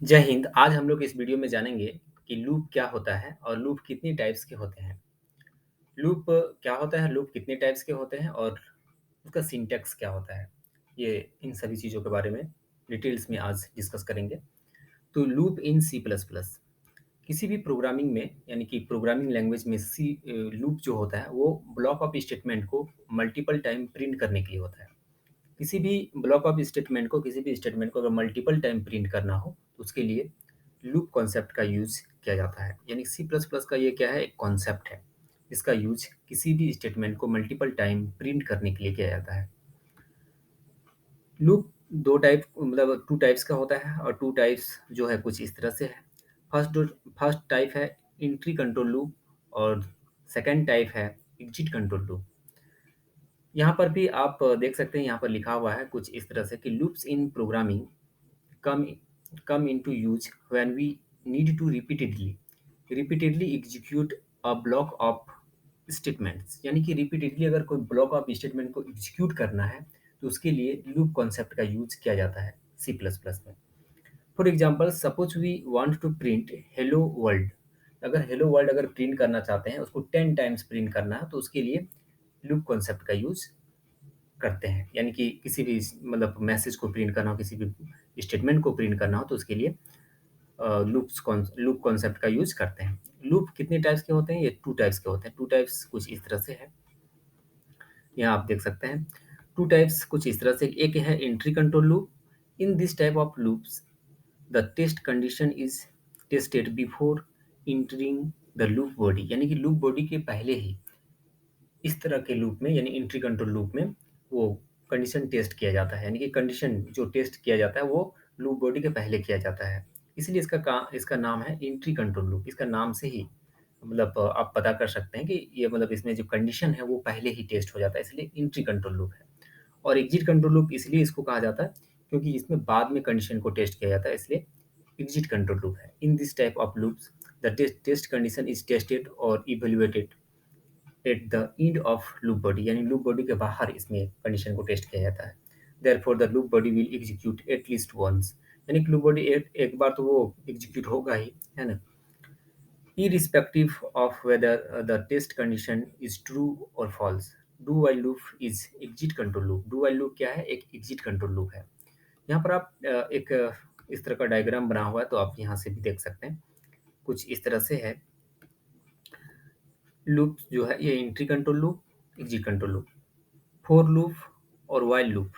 जय हिंद। आज हम लोग इस वीडियो में जानेंगे कि लूप क्या होता है और लूप कितनी टाइप्स के होते हैं। लूप क्या होता है, लूप कितने टाइप्स के होते हैं और उसका सिंटैक्स क्या होता है। ये इन सभी चीज़ों के बारे में डिटेल्स में आज डिस्कस करेंगे। तो loop in C plus plus, किसी भी प्रोग्रामिंग में यानी कि प्रोग्रामिंग लैंग्वेज में लूप जो होता है वो ब्लॉक ऑफ स्टेटमेंट को मल्टीपल टाइम प्रिंट करने के लिए होता है। किसी भी ब्लॉक ऑफ स्टेटमेंट को किसी भी स्टेटमेंट को अगर मल्टीपल टाइम प्रिंट करना हो तो उसके लिए लूप कॉन्सेप्ट का यूज़ किया जाता है। यानी सी प्लस प्लस का ये क्या है, एक कॉन्सेप्ट है। इसका यूज़ किसी भी स्टेटमेंट को मल्टीपल टाइम प्रिंट करने के लिए किया जाता है। लूप 2 टाइप मतलब 2 टाइप्स का होता है और 2 टाइप्स जो है कुछ इस तरह से है। फर्स्ट टाइप है एंट्री कंट्रोल लूप और सेकंड टाइप है एग्जिट कंट्रोल लूप। यहाँ पर भी आप देख सकते हैं, यहाँ पर लिखा हुआ है कुछ इस तरह से कि loops in programming come come into use when we need to repeatedly execute a block of statements। यानी कि रिपीटेडली अगर कोई ब्लॉक ऑफ स्टेटमेंट को एग्जीक्यूट करना है तो उसके लिए लूप कॉन्सेप्ट का यूज किया जाता है सी प्लस प्लस में। For example suppose we want to print hello world. अगर हेलो वर्ल्ड अगर प्रिंट करना चाहते हैं, उसको 10 टाइम्स प्रिंट करना है तो उसके लिए लूप कॉन्सेप्ट का यूज करते हैं। यानी कि किसी भी मतलब मैसेज को प्रिंट करना हो, किसी भी स्टेटमेंट को प्रिंट करना हो तो उसके लिए लूप कॉन्सेप्ट का यूज़ करते हैं। लूप कितने टाइप्स के होते हैं? ये 2 टाइप्स के होते हैं। 2 टाइप्स कुछ इस तरह से है, यहाँ आप देख सकते हैं। 2 टाइप्स कुछ इस तरह से, एक है entry control loop. In this type of loops the test condition is tested before entering the loop body. यानी कि लूप बॉडी के पहले ही इस तरह के लूप में यानी एंट्री कंट्रोल लूप में वो कंडीशन टेस्ट किया जाता है। यानी कि कंडीशन जो टेस्ट किया जाता है वो लूप बॉडी के पहले किया जाता है। इसलिए इसका नाम है एंट्री कंट्रोल लूप। इसका नाम से ही मतलब आप पता कर सकते हैं कि ये मतलब इसमें जो कंडीशन है वो पहले ही टेस्ट हो जाता है, इसलिए एंट्री कंट्रोल लूप है। और एग्जिट कंट्रोल लूप इसलिए इसको कहा जाता है क्योंकि इसमें बाद में कंडीशन को टेस्ट किया जाता है, इसलिए एग्जिट कंट्रोल लूप है। In this type of loops the test condition is tested और evaluated at the end of loop body. यानी लूप बॉडी के बाहर इसमें कंडीशन को टेस्ट किया जाता है। Therefore the loop body will execute at least once. यानी कि लूप बॉडी एक बार तो वो एग्जीक्यूट होगा ही, है ना, irrespective of whether the test condition is true or false। Do while loop is exit control loop. Do while loop क्या है? एक एग्जिट कंट्रोल लूप है। यहाँ पर आप इस तरह का डायग्राम बना हुआ है तो आप यहाँ से भी देख सकते हैं, कुछ इस तरह से है। लूप जो है ये entry control loop, exit control loop, for loop और वाइल लूप।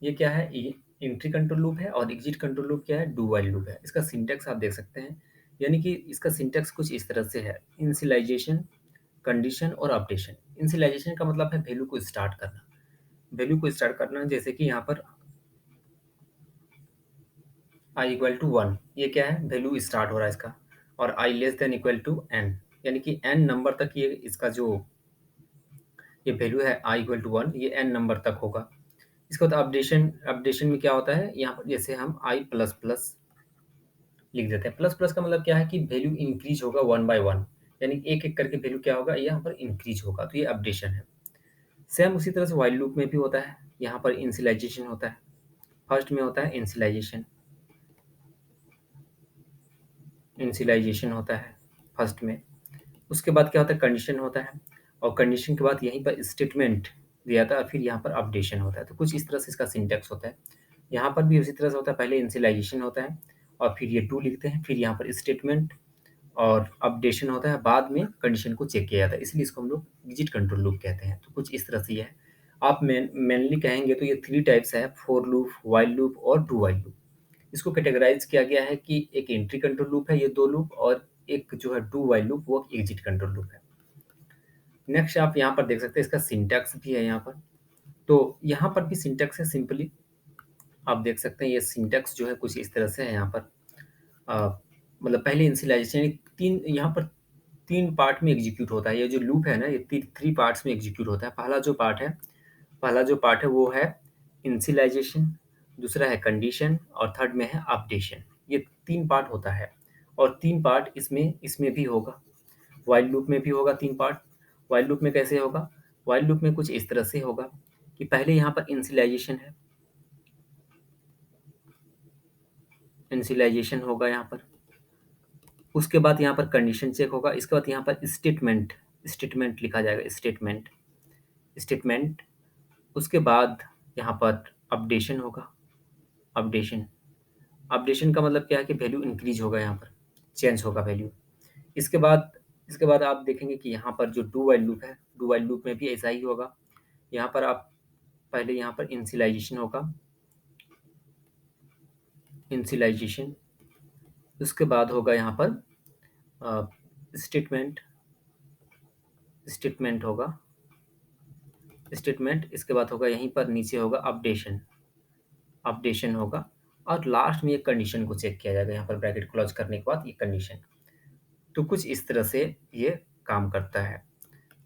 ये क्या है? ये एंट्री कंट्रोल लूप है और एग्जिट कंट्रोल लूप क्या है? डू वाइल लूप है। इसका सिंटैक्स आप देख सकते हैं, यानी कि इसका सिंटैक्स कुछ इस तरह से है। इनिशियलाइजेशन, कंडीशन और अपडेशन। इनिशियलाइजेशन का मतलब है वैल्यू को स्टार्ट करना। वैल्यू को स्टार्ट करना जैसे कि यहाँ पर i इक्वल टू 1, ये क्या है? वैल्यू स्टार्ट हो रहा है इसका। और i less than equal to n, यानी कि n नंबर तक ये इसका जो ये वैल्यू है i इक्वल टू 1, ये n नंबर तक होगा। इसके बाद अपडेशन। अपडेशन में क्या होता है? यहाँ पर जैसे हम i प्लस प्लस लिख देते हैं। प्लस प्लस का मतलब क्या है कि वैल्यू इंक्रीज होगा 1 बाय 1, यानी एक एक करके वैल्यू क्या होगा? यहाँ पर इंक्रीज होगा, तो ये अपडेशन है। सेम उसी तरह से व्हाइल लूप में भी होता है। यहाँ पर इनिशियलाइजेशन होता है, फर्स्ट में होता है इनिशियलाइजेशन। इनिशियलाइजेशन होता है फर्स्ट में। उसके बाद क्या होता है? कंडीशन होता है। और कंडीशन के बाद यहीं पर स्टेटमेंट दिया था और फिर यहाँ पर अपडेशन होता है। तो कुछ इस तरह से इसका सिंटैक्स होता है। यहाँ पर भी उसी तरह से होता है, पहले इनिशियलाइजेशन होता है और फिर ये टू लिखते हैं, फिर यहाँ पर स्टेटमेंट और अपडेशन होता है, बाद में कंडीशन को चेक किया जाता है, इसलिए इसको हम लोग एग्जिट कंट्रोल लूप कहते हैं। तो कुछ इस तरह से ये है। आप मेनली कहेंगे तो ये 3 टाइप्स है, फॉर लूप, व्हाइल लूप और डू व्हाइल लूप। इसको कैटेगराइज किया गया है कि एक एंट्री कंट्रोल लूप है ये 2 लूप, और एक जो है डू व्हाइल लूप वो एग्जिट कंट्रोल लूप है। नेक्स्ट आप यहाँ पर देख सकते हैं, इसका सिंटैक्स भी है यहाँ पर। तो यहाँ पर भी सिंटैक्स है, सिंपली आप देख सकते हैं ये सिंटैक्स जो है कुछ इस तरह से है। यहाँ पर मतलब पहले इनिशियलाइजेशन 3 यहाँ पर 3 पार्ट में एग्जीक्यूट होता है। ये जो लूप है ना, ये 3 पार्ट्स में एग्जीक्यूट होता है। पहला जो पार्ट है वो है इनिशियलाइजेशन, दूसरा है कंडीशन और थर्ड में है अपडेशन। ये 3 पार्ट होता है और 3 पार्ट इसमें इसमें भी होगा। व्हाइल लूप में भी होगा 3 पार्ट। व्हाइल लूप में कैसे होगा? व्हाइल लूप में कुछ इस तरह से होगा कि पहले यहाँ पर इनिशियलाइजेशन है, इनिशियलाइज़ेशन होगा यहाँ पर। उसके बाद यहाँ पर कंडीशन चेक होगा, इसके बाद यहाँ पर स्टेटमेंट स्टेटमेंट लिखा जाएगा, स्टेटमेंट स्टेटमेंट। उसके बाद यहाँ पर अपडेशन होगा, अपडेशन अपडेशन का मतलब क्या है कि वैल्यू इंक्रीज होगा, यहाँ पर चेंज होगा वैल्यू। इसके बाद इसके बाद आप देखेंगे कि यहाँ पर जो डू व्हाइल लूप है, डू व्हाइल लूप में भी ऐसा ही होगा। यहाँ पर आप पहले यहाँ पर इनिशियलाइज़ेशन होगा, इनिशियलाइज़ेशन। उसके बाद होगा यहाँ पर स्टेटमेंट स्टेटमेंट होगा, स्टेटमेंट। इसके बाद होगा यहीं पर नीचे होगा अपडेशन, अपडेशन होगा। और लास्ट में ये कंडीशन को चेक किया जाएगा, यहाँ पर ब्रैकेट क्लोज करने के बाद ये कंडीशन। तो कुछ इस तरह से ये काम करता है।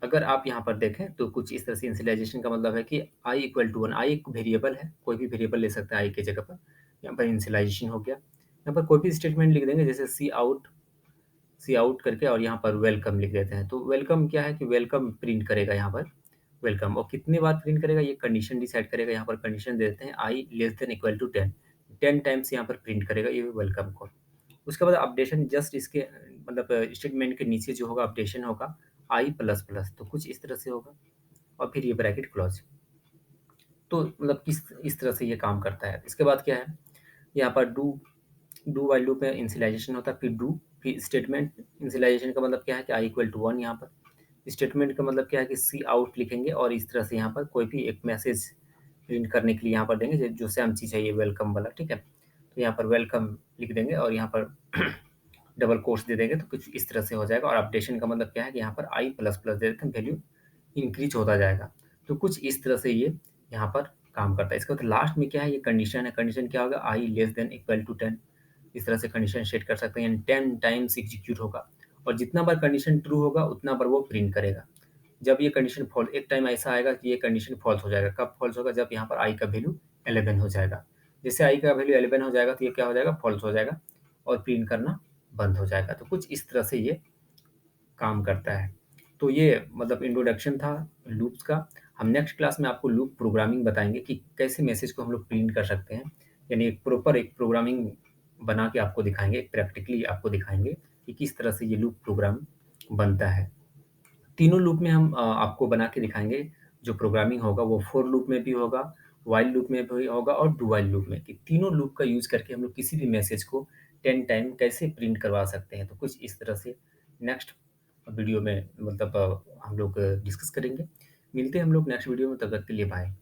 अगर आप यहाँ पर देखें तो कुछ इस तरह से इनिशियलाइज़ेशन का मतलब है कि i इक्वल टू 1, i एक वेरिएबल है, कोई भी वेरिएबल ले सकते हैं i की जगह पर। यहाँ पर इनिशियलाइज़ेशन हो गया। यहाँ पर कोई भी स्टेटमेंट लिख देंगे, जैसे सी आउट करके, और यहाँ पर वेलकम लिख देते हैं। तो वेलकम क्या है कि वेलकम प्रिंट करेगा यहाँ पर, वेलकम। और कितनी बार प्रिंट करेगा ये कंडीशन डिसाइड करेगा। यहाँ पर कंडीशन दे देते हैं I less than equal to 10, 10 times यहाँ पर प्रिंट करेगा ये वेलकम को। उसके बाद अपडेशन जस्ट इसके मतलब स्टेटमेंट के नीचे जो होगा अपडेशन होगा आई प्लस प्लस, तो कुछ इस तरह से होगा। और फिर ये ब्रैकेट क्लोज। तो मतलब किस इस तरह से ये काम करता है। इसके बाद क्या है, यहाँ पर डू वाइल लूप में इनिशियलाइज़ेशन होता है, फिर डू, फिर स्टेटमेंट। इनिशियलाइज़ेशन का मतलब क्या है कि आई इक्वल टू 1 यहाँ पर। स्टेटमेंट का मतलब क्या है कि सी आउट लिखेंगे, और इस तरह से यहाँ पर कोई भी एक मैसेज प्रिंट करने के लिए यहाँ पर देंगे, जो सेम चीज़ है ये वेलकम वाला, ठीक है। तो यहाँ पर वेलकम लिख देंगे और यहाँ पर डबल कोट्स दे देंगे, तो कुछ इस तरह से हो जाएगा। और अपडेशन का मतलब क्या है कि यहाँ पर आई प्लस प्लस दे देते हैं, वैल्यू इंक्रीज होता जाएगा। तो कुछ इस तरह से ये यहाँ पर काम करता है। इसके बाद लास्ट में क्या है, ये कंडीशन है। कंडीशन क्या होगा, आई लेस देन इक्वल टू 10। इस तरह से कंडीशन सेट कर सकते हैं, यानी 10 टाइम्स एग्जीक्यूट होगा, और जितना बार कंडीशन ट्रू होगा उतना बार वो प्रिंट करेगा। जब ये कंडीशन फॉल्स, एक टाइम ऐसा आएगा कि ये कंडीशन फॉल्स हो जाएगा। कब फॉल्स होगा, जब यहाँ पर आई का वैल्यू 11 हो जाएगा। जैसे आई का वैल्यू 11 हो जाएगा तो ये क्या हो जाएगा, फॉल्स हो जाएगा, और प्रिंट करना बंद हो जाएगा। तो कुछ इस तरह से ये काम करता है। तो ये मतलब इंट्रोडक्शन था लूप्स का। हम नेक्स्ट क्लास में आपको लूप प्रोग्रामिंग बताएँगे कि कैसे मैसेज को हम लोग प्रिंट कर सकते हैं। यानी एक प्रॉपर एक प्रोग्रामिंग बना के आपको दिखाएँगे, प्रैक्टिकली आपको दिखाएँगे कि किस तरह से ये लूप प्रोग्राम बनता है। तीनों लूप में हम आपको बना के दिखाएँगे। जो प्रोग्रामिंग होगा वो फोर लूप में भी होगा, व्हाइल लूप में भी होगा, और डू व्हाइल लूप में, कि तीनों लूप का यूज़ करके हम लोग किसी भी मैसेज को 10 टाइम कैसे प्रिंट करवा सकते हैं। तो कुछ इस तरह से नेक्स्ट वीडियो में मतलब हम लोग डिस्कस करेंगे। मिलते हैं हम लोग नेक्स्ट वीडियो में, तब तक के लिए बाय।